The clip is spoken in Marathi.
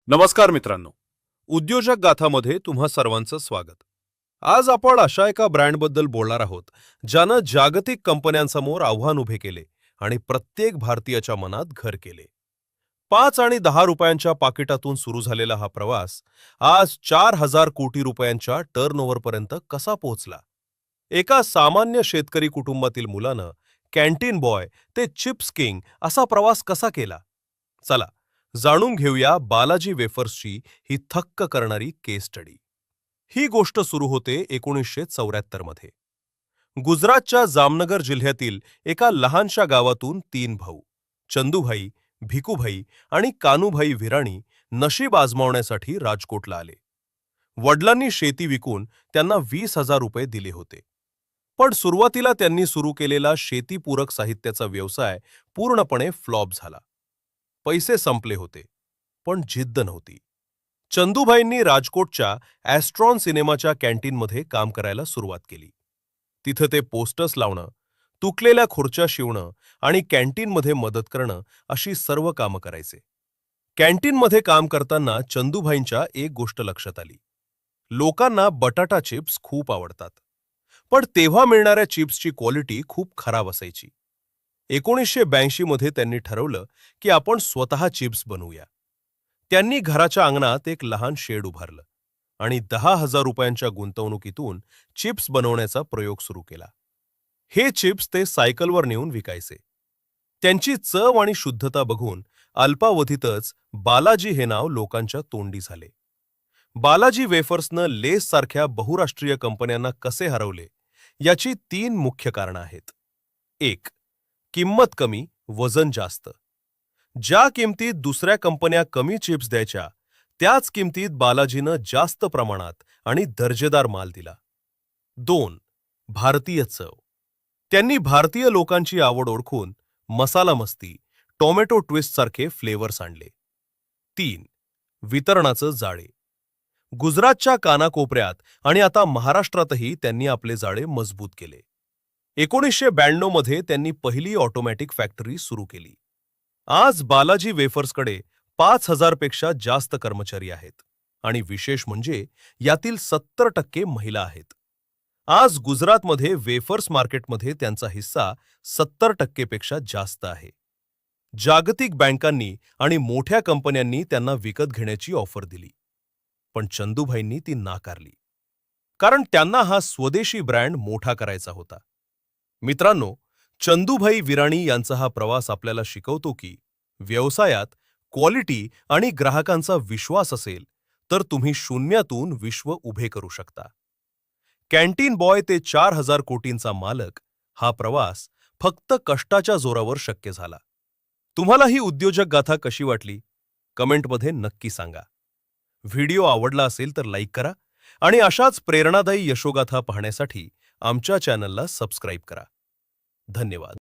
नमस्कार मित्रांनो, उद्योजक गाथामध्ये तुम्हा सर्वांचं स्वागत. आज आपण अशा एका ब्रँडबद्दल बोलणार आहोत ज्यानं जागतिक कंपन्यांसमोर आव्हान उभे केले आणि प्रत्येक भारतीयाच्या मनात घर केले. 5 आणि 10 रुपयांच्या पाकिटातून सुरू झालेला हा प्रवास आज 4,000 कोटी रुपयांच्या टर्नओव्हरपर्यंत कसा पोहोचला. एका सामान्य शेतकरी कुटुंबातील मुलानं कॅन्टीन बॉय ते चिप्स किंग असा प्रवास कसा केला. चला जाणून घेऊया बालाजी वेफर्सची ही थक्क करणारी केस स्टडी. ही गोष्ट सुरू होते 1974 मध्ये. गुजरातच्या जामनगर जिल्ह्यातील एका लहानशा गावातून 3 भाऊ चंदूभाई, भिकूभाई आणि कानूभाई विराणी नशीब आजमावण्यासाठी राजकोटला आले. वडिलांनी शेती विकून त्यांना 20,000 रुपये दिले होते. पण सुरुवातीला त्यांनी सुरू केलेला शेतीपूरक साहित्याचा व्यवसाय पूर्णपणे फ्लॉप झाला. पैसे संपले होते, पण जिद्द नव्हती. चंदूभाईंनी राजकोटच्या ॲस्ट्रॉन सिनेमाच्या कॅन्टीनमध्ये काम करायला सुरुवात केली. तिथं ते पोस्टर्स लावणं, तुटलेल्या खुर्च्या शिवणं आणि कॅन्टीनमध्ये मदत करणं अशी सर्व कामं करायचे. कॅन्टीनमध्ये काम करताना चंदूभाईंच्या एक गोष्ट लक्षात आली. लोकांना बटाटा चिप्स खूप आवडतात, पण तेव्हा मिळणाऱ्या चिप्सची क्वालिटी खूप खराब असायची. 1982 मध्ये त्यांनी ठरवलं की आपण स्वतः चिप्स बनवूया. त्यांनी घराच्या अंगणात एक लहान शेड उभारलं आणि 10,000 रुपयांच्या गुंतवणुकीतून चिप्स बनवण्याचा प्रयोग सुरू केला. हे चिप्स ते सायकलवर नेऊन विकायचे. त्यांची चव आणि शुद्धता बघून अल्पावधीतच बालाजी हे नाव लोकांच्या तोंडी झाले. बालाजी वेफर्सनं लेस सारख्या बहुराष्ट्रीय कंपन्यांना कसे हरवले याची 3 मुख्य कारणं आहेत. 1. किंमत कमी, वजन जास्त. ज्या किमतीत दुसऱ्या कंपन्या कमी चिप्स द्यायच्या, त्याच किमतीत बालाजीनं जास्त प्रमाणात आणि दर्जेदार माल दिला. 2. भारतीय चव. त्यांनी भारतीय लोकांची आवड ओळखून मसाला मस्ती, टोमॅटो ट्विस्ट सारखे फ्लेवर्स आणले. 3. वितरणाचं जाळे. गुजरातच्या कानाकोपऱ्यात आणि आता महाराष्ट्रातही त्यांनी आपले जाळे मजबूत केले. 1992 मध्ये त्यांनी पहिली ऑटोमॅटिक फॅक्टरी सुरू केली. आज बालाजी वेफर्सकडे 5,000 पेक्षा जास्त कर्मचारी आहेत आणि विशेष म्हणजे यातील 70% महिला आहेत. आज गुजरातमध्ये वेफर्स मार्केटमध्ये त्यांचा हिस्सा 70% पेक्षा जास्त आहे. जागतिक बँकांनी आणि मोठ्या कंपन्यांनी त्यांना विकत घेण्याची ऑफर दिली, पण चंदूभाईंनी ती नाकारली, कारण त्यांना हा स्वदेशी ब्रँड मोठा करायचा होता. मित्रांनो, चंदूभाई विराणी यांचा हा प्रवास आपल्याला शिकवतो की व्यवसायात क्वालिटी आणि ग्राहकांचा विश्वास असेल तर तुम्ही शून्यातून विश्व उभे करू शकता. कॅन्टीन बॉय ते 4,000 कोटींचा मालक हा प्रवास फक्त कष्टाच्या जोरावर शक्य झाला. तुम्हाला ही उद्योजक गाथा कशी वाटली? कमेंटमध्ये नक्की सांगा. व्हिडिओ आवडला असेल तर लाईक करा आणि अशाच प्रेरणादायी यशोगाथा पाहण्यासाठी आमच्या चॅनलला सबस्क्राईब करा. धन्यवाद.